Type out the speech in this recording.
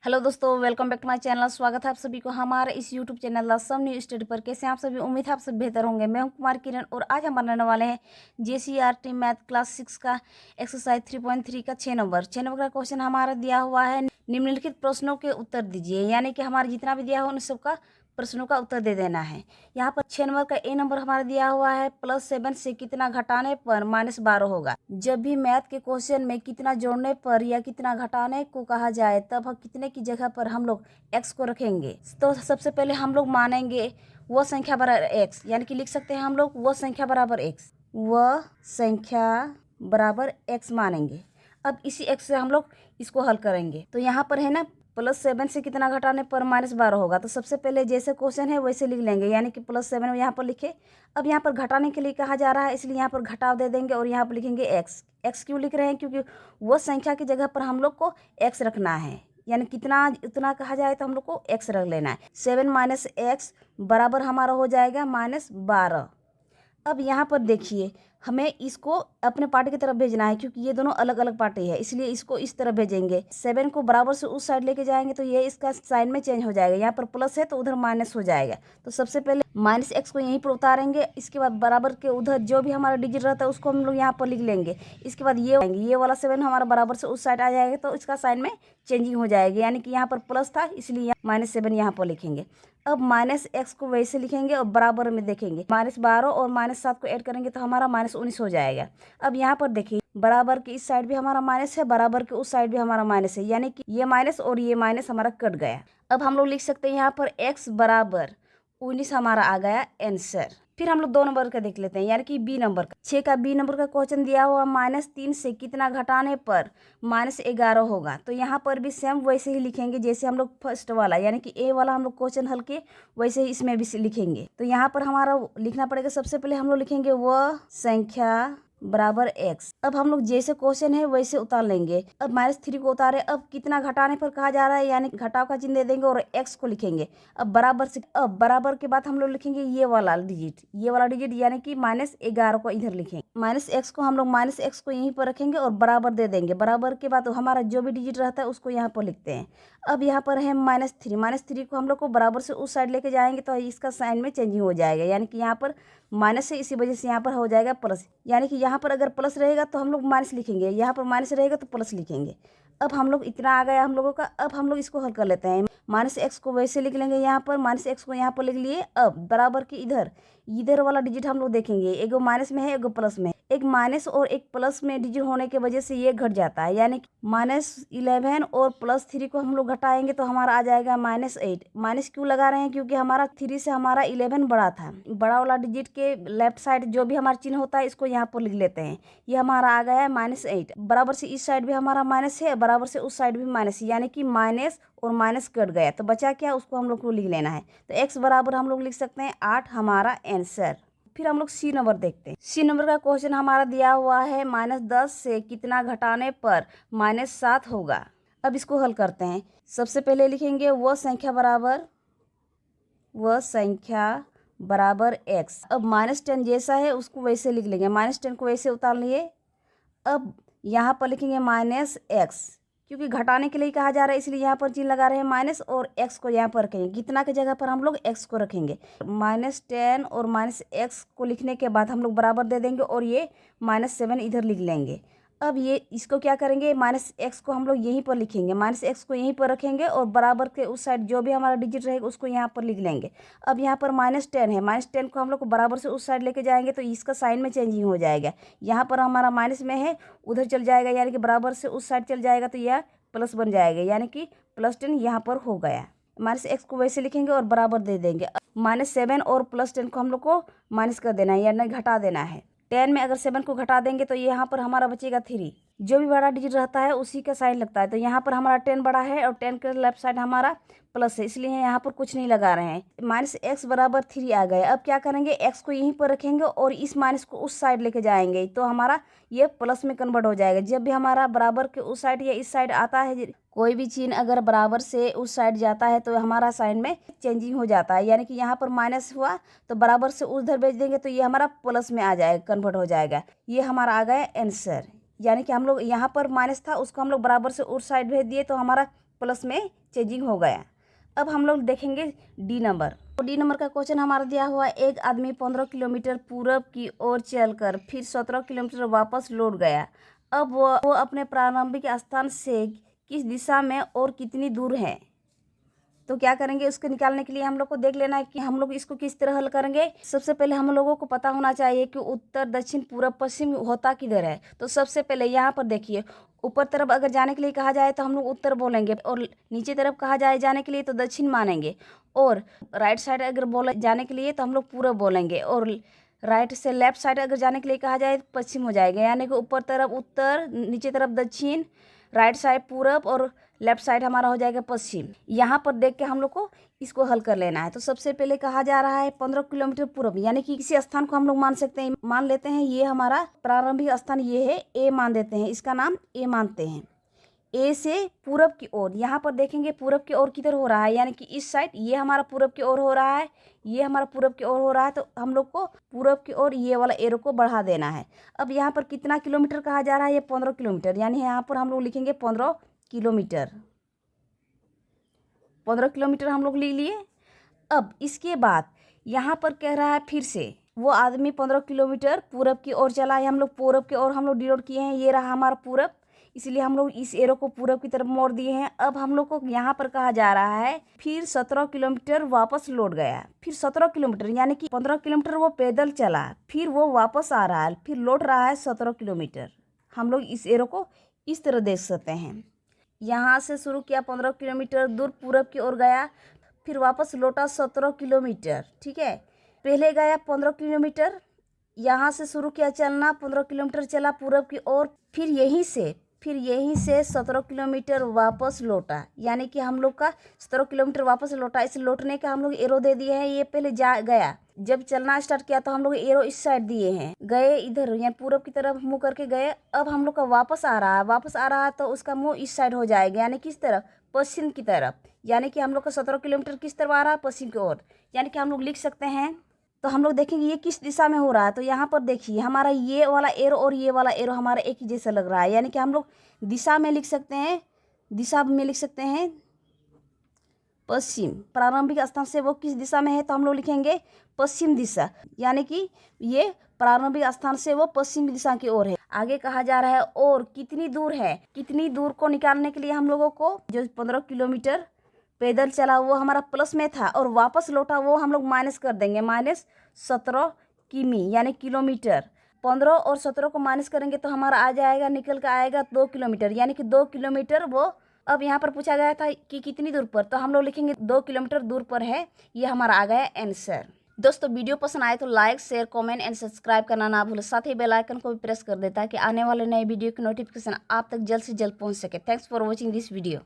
Hello दोस्तों, welcome back to my channel. स्वागत है आप सभी को हमारे इस यूट्यूब चैनल लसम न्यू स्टडी पर। कैसे हैं आप सभी? उम्मीद है आप सब बेहतर होंगे। मैं हूं कुमार किरण और आज हम बनाने वाले हैं JCERT मैथ क्लास 6 का एक्सरसाइज 3.3 का 6 नंबर का क्वेश्चन हमारा दिया हुआ है। निम्नलिखित प्रश्नों के उत्तर दीजिए, यानी कि हमारा जितना भी दिया हो उन सबका प्रश्नों का उत्तर दे देना है। यहाँ पर 6 नंबर का A नंबर हमारा दिया हुआ है, +7 से कितना घटाने पर -12 होगा। जब भी मैथ के क्वेश्चन में कितना जोड़ने पर या कितना घटाने को कहा जाए तब हम कितने की जगह पर हम लोग x को रखेंगे। तो सबसे पहले हम लोग मानेंगे वह संख्या बराबर x, यानी कि लिख सकते हैं हम लोग वह संख्या बराबर x, वह संख्या बराबर x मानेंगे। अब इसी x से हम लोग इसको हल करेंगे। तो यहाँ पर है ना, +7 से कितना घटाने पर -12 होगा। तो सबसे पहले जैसे क्वेश्चन है वैसे लिख लेंगे, यानी कि +7 यहाँ पर लिखे। अब यहाँ पर घटाने के लिए कहा जा रहा है, इसलिए यहाँ पर घटाव दे देंगे और यहाँ पर लिखेंगे x क्यों लिख रहे हैं? क्योंकि वो संख्या की जगह पर हम लोग को x रखना है, यानी कितना उतना कहा जाए तो हम लोग को x रख लेना है। 7 - x बराबर हमारा हो जाएगा -12। अब यहाँ पर देखिए, हमें इसको अपने पार्ट की तरफ भेजना है, क्योंकि ये दोनों अलग अलग पार्टी है, इसलिए इसको इस तरफ भेजेंगे। 7 को बराबर से उस साइड लेके जाएंगे तो ये इसका साइन में चेंज हो जाएगा। यहाँ पर प्लस है तो उधर माइनस हो जाएगा। तो सबसे पहले -x को यहीं पर उतारेंगे, इसके बाद बराबर के उधर जो भी हमारा डिजिट रहता है उसको हम लोग यहाँ पर लिख लेंगे। इसके बाद ये वाला 7 हमारा बराबर से उस साइड आ जाएगा तो इसका साइन में चेंजिंग हो जाएगी, यानी कि यहाँ पर प्लस था इसलिए -7 यहाँ पर लिखेंगे। अब -x को वैसे लिखेंगे और बराबर में देखेंगे, -12 और -7 को ऐड करेंगे तो हमारा -19 हो जाएगा। अब यहाँ पर देखिए, बराबर के इस साइड भी हमारा माइनस है, बराबर के उस साइड भी हमारा माइनस है, यानी कि ये माइनस और ये माइनस हमारा कट गया। अब हम लोग लिख सकते हैं यहाँ पर x बराबर 19 हमारा आ गया आंसर। फिर हम लोग 2 नंबर का देख लेते हैं, यानी कि B नंबर का। 6 का B नंबर का क्वेश्चन दिया हुआ, -3 से कितना घटाने पर -11 होगा। तो यहाँ पर भी सेम वैसे ही लिखेंगे जैसे हम लोग फर्स्ट वाला, यानी कि A वाला हम लोग क्वेश्चन हल के वैसे ही इसमें भी लिखेंगे। तो यहाँ पर हमारा लिखना पड़ेगा, सबसे पहले हम लोग लिखेंगे वह संख्या बराबर x। अब हम लोग जैसे क्वेश्चन है वैसे उतार लेंगे। अब -3 को उतारे, अब कितना घटाने पर कहा जा रहा है, यानी घटाव का चिन्ह दे देंगे और x को लिखेंगे। अब बराबर के बाद हम लोग लिखेंगे ये वाला डिजिट, यानी कि -11 को इधर लिखेंगे। -x को हम लोग -x को यहीं पर रखेंगे और बराबर दे देंगे। बराबर के बाद हमारा जो भी डिजिट रहता है उसको यहाँ पर लिखते हैं। अब यहाँ पर है -3 को हम लोग को बराबर से उस साइड लेके जाएंगे तो इसका साइन में चेंजिंग हो जाएगा, यानी कि यहाँ पर माइनस है, इसी वजह से यहाँ पर हो जाएगा प्लस, यानी कि यहाँ पर अगर प्लस रहेगा तो हम लोग माइनस लिखेंगे, यहाँ पर माइनस रहेगा तो प्लस लिखेंगे। अब हम लोग इतना आ गया हम लोगों का। अब हम लोग इसको हल कर लेते हैं। -x को वैसे लिख लेंगे, यहाँ पर -x को यहाँ पर लिख लिए। अब बराबर की इधर वाला डिजिट हम लोग देखेंगे, एगो माइनस में है एगो प्लस में। एक माइनस और एक प्लस में डिजिट होने की वजह से ये घट जाता है, यानी कि -11 और +3 को हम लोग घटाएंगे तो हमारा आ जाएगा -8। माइनस क्यों लगा रहे हैं? क्योंकि हमारा 3 से हमारा 11 बड़ा था। बड़ा वाला डिजिट के लेफ्ट साइड जो भी हमारा चिन्ह होता है इसको यहाँ पर लिख लेते हैं। ये हमारा आ गया है -8। बराबर से इस साइड भी हमारा माइनस है, बराबर से उस साइड भी माइनस है, यानी कि माइनस और माइनस कट गया तो बचा क्या, उसको हम लोग को लिख लेना है। तो x बराबर हम लोग लिख सकते हैं 8 हमारा आंसर। फिर हम लोग C नंबर देखते हैं। C नंबर का क्वेश्चन हमारा दिया हुआ है, -10 से कितना घटाने पर -7 होगा। अब इसको हल करते हैं। सबसे पहले लिखेंगे वह संख्या बराबर x। अब -10 जैसा है उसको वैसे लिख लेंगे, -10 को वैसे उतार लिए। अब यहाँ पर लिखेंगे -x, क्योंकि घटाने के लिए कहा जा रहा है इसलिए यहाँ पर चिन्ह लगा रहे हैं माइनस, और x को यहाँ पर रखेंगे। कितना की जगह पर हम लोग x को रखेंगे। -10 और -x को लिखने के बाद हम लोग बराबर दे देंगे और ये -7 इधर लिख लेंगे। अब ये इसको क्या करेंगे, -x को हम लोग यहीं पर लिखेंगे, -x को यहीं पर रखेंगे और बराबर के उस साइड जो भी हमारा डिजिट रहेगा उसको यहाँ पर लिख लेंगे। अब यहाँ पर -10 है, -10 को हम लोग को बराबर से उस साइड लेके जाएंगे तो इसका साइन में चेंजिंग हो जाएगा। यहाँ पर हमारा माइनस में है, उधर चल जाएगा, यानी कि बराबर से उस साइड चल जाएगा तो यह प्लस बन जाएगा, यानी कि +10 यहाँ पर हो गया। -x को वैसे लिखेंगे और बराबर दे देंगे। -7 और +10 को हम लोग को माइनस कर देना है, यानी घटा देना है। 10 में अगर 7 को घटा देंगे तो यहाँ पर हमारा बचेगा 3। जो भी बड़ा डिजिट रहता है उसी का साइन लगता है। तो यहाँ पर हमारा 10 बड़ा है और 10 के लेफ्ट साइड हमारा प्लस है, इसलिए यहाँ पर कुछ नहीं लगा रहे हैं। -x बराबर 3 आ गए। अब क्या करेंगे, x को यहीं पर रखेंगे और इस माइनस को उस साइड लेके जाएंगे तो हमारा ये प्लस में कन्वर्ट हो जाएगा। जब भी हमारा बराबर के उस साइड या इस साइड आता है, कोई भी चिन्ह अगर बराबर से उस साइड जाता है तो हमारा साइन में चेंजिंग हो जाता है, यानी कि यहाँ पर माइनस हुआ तो बराबर से उधर भेज देंगे तो ये हमारा प्लस में आ जाएगा, कन्वर्ट हो जाएगा। ये हमारा आ गया आंसर, यानी कि हम लोग यहाँ पर माइनस था उसको हम लोग बराबर से उस साइड भेज दिए तो हमारा प्लस में चेंजिंग हो गया। अब हम लोग देखेंगे डी नंबर। तो डी नंबर का क्वेश्चन हमारा दिया हुआ है, एक आदमी 15 किलोमीटर पूरब की ओर चलकर फिर 17 किलोमीटर वापस लौट गया। अब वो अपने प्रारंभिक स्थान से किस दिशा में और कितनी दूर है। तो क्या करेंगे, उसको निकालने के लिए हम लोग को देख लेना है कि हम लोग इसको किस तरह हल करेंगे। सबसे पहले हम लोगों को पता होना चाहिए कि उत्तर दक्षिण पूर्व पश्चिम होता किधर है। तो सबसे पहले यहाँ पर देखिए, ऊपर तरफ अगर जाने के लिए कहा जाए तो हम लोग उत्तर बोलेंगे, और नीचे तरफ कहा जाए जाने के लिए तो दक्षिण मानेंगे, और राइट साइड अगर बोले जाने के लिए तो हम लोग पूरब बोलेंगे, और राइट से लेफ्ट साइड अगर जाने के लिए कहा जाए तो पश्चिम हो जाएगा। यानी कि ऊपर तरफ उत्तर, नीचे तरफ दक्षिण, राइट साइड पूरब और लेफ्ट साइड हमारा हो जाएगा पश्चिम। यहाँ पर देख के हम लोग को इसको हल कर लेना है। तो सबसे पहले कहा जा रहा है 15 किलोमीटर पूर्व, यानी कि किसी स्थान को हम लोग मान सकते हैं, मान लेते हैं ये हमारा प्रारंभिक स्थान ये है, ए मान देते हैं, इसका नाम ए मानते हैं। ए से पूरब की ओर, यहाँ पर देखेंगे पूरब की ओर किधर हो रहा है, यानी कि इस साइड ये हमारा पूरब की ओर हो रहा है, ये हमारा पूरब की ओर हो रहा है। तो हम लोग को पूरब की ओर ये वाला एरो को बढ़ा देना है। अब यहाँ पर कितना किलोमीटर कहा जा रहा है, ये 15 किलोमीटर, यानी यहाँ पर हम लोग लिखेंगे 15 किलोमीटर। 15 किलोमीटर हम लोग ले लिए। अब इसके बाद यहाँ पर कह रहा है फिर से वो आदमी 15 किलोमीटर पूरब की ओर चला है। हम लोग पूरब की ओर हम लोग डिनोट किए हैं, ये रहा हमारा पूरब, इसलिए हम लोग इस एरो को पूरब की तरफ मोड़ दिए हैं। अब हम लोग को यहाँ पर कहा जा रहा है फिर 17 किलोमीटर वापस लौट गया। फिर 17 किलोमीटर, यानी कि 15 किलोमीटर वो पैदल चला, फिर वो वापस आ रहा है, फिर लौट रहा है 17 किलोमीटर। हम लोग इस एरो को इस तरह देख सकते हैं। यहाँ से शुरू किया 15 किलोमीटर दूर पूरब की ओर गया, फिर वापस लौटा 17 किलोमीटर। ठीक है, पहले गया 15 किलोमीटर, यहाँ से शुरू किया चलना, 15 किलोमीटर चला पूरब की ओर, फिर यहीं से 17 किलोमीटर वापस लौटा, यानी कि हम लोग का 17 किलोमीटर वापस लौटा। इस लौटने का हम लोग एरो दे दिए हैं। ये पहले जा गया, जब चलना स्टार्ट किया तो हम लोग एरो इस साइड दिए हैं, गए इधर, यहाँ पूरब की तरफ मुंह करके गए। अब हम लोग का वापस आ रहा है तो उसका मुंह इस साइड हो जाएगा, यानी किस तरफ, पश्चिम की तरफ। यानी कि हम लोग का 17 किलोमीटर किस तरफ आ रहा है, पश्चिम की ओर। यानी कि हम लोग लिख सकते हैं, तो हम लोग देखेंगे ये किस दिशा में हो रहा है। तो यहाँ पर देखिए हमारा ये वाला एरो और ये वाला एरो हमारा एक ही जैसा लग रहा है, यानी कि हम लोग दिशा में लिख सकते हैं, पश्चिम। प्रारंभिक स्थान से वो किस दिशा में है, तो हम लोग लिखेंगे पश्चिम दिशा, यानी कि ये प्रारंभिक स्थान से वो पश्चिम दिशा की ओर है। आगे कहा जा रहा है और कितनी दूर है, कितनी दूर को निकालने के लिए हम लोगों को जो 15 किलोमीटर पैदल चला वो हमारा प्लस में था, और वापस लौटा वो हम लोग माइनस कर देंगे, -17 किमी, यानी किलोमीटर। 15 और 17 को माइनस करेंगे तो हमारा आ जाएगा, निकल कर आएगा 2 किलोमीटर, यानी कि 2 किलोमीटर वो। अब यहाँ पर पूछा गया था कि कितनी दूर पर, तो हम लोग लिखेंगे 2 किलोमीटर दूर पर है। ये हमारा आ गया आंसर। दोस्तों वीडियो पसंद आए तो like, share, comment and subscribe करना ना भूलें। साथ ही बेल आइकन को भी प्रेस कर दें ताकि आने वाले नए वीडियो की नोटिफिकेशन आप तक जल्द से जल्द पहुँच सके। Thanks for watching this video.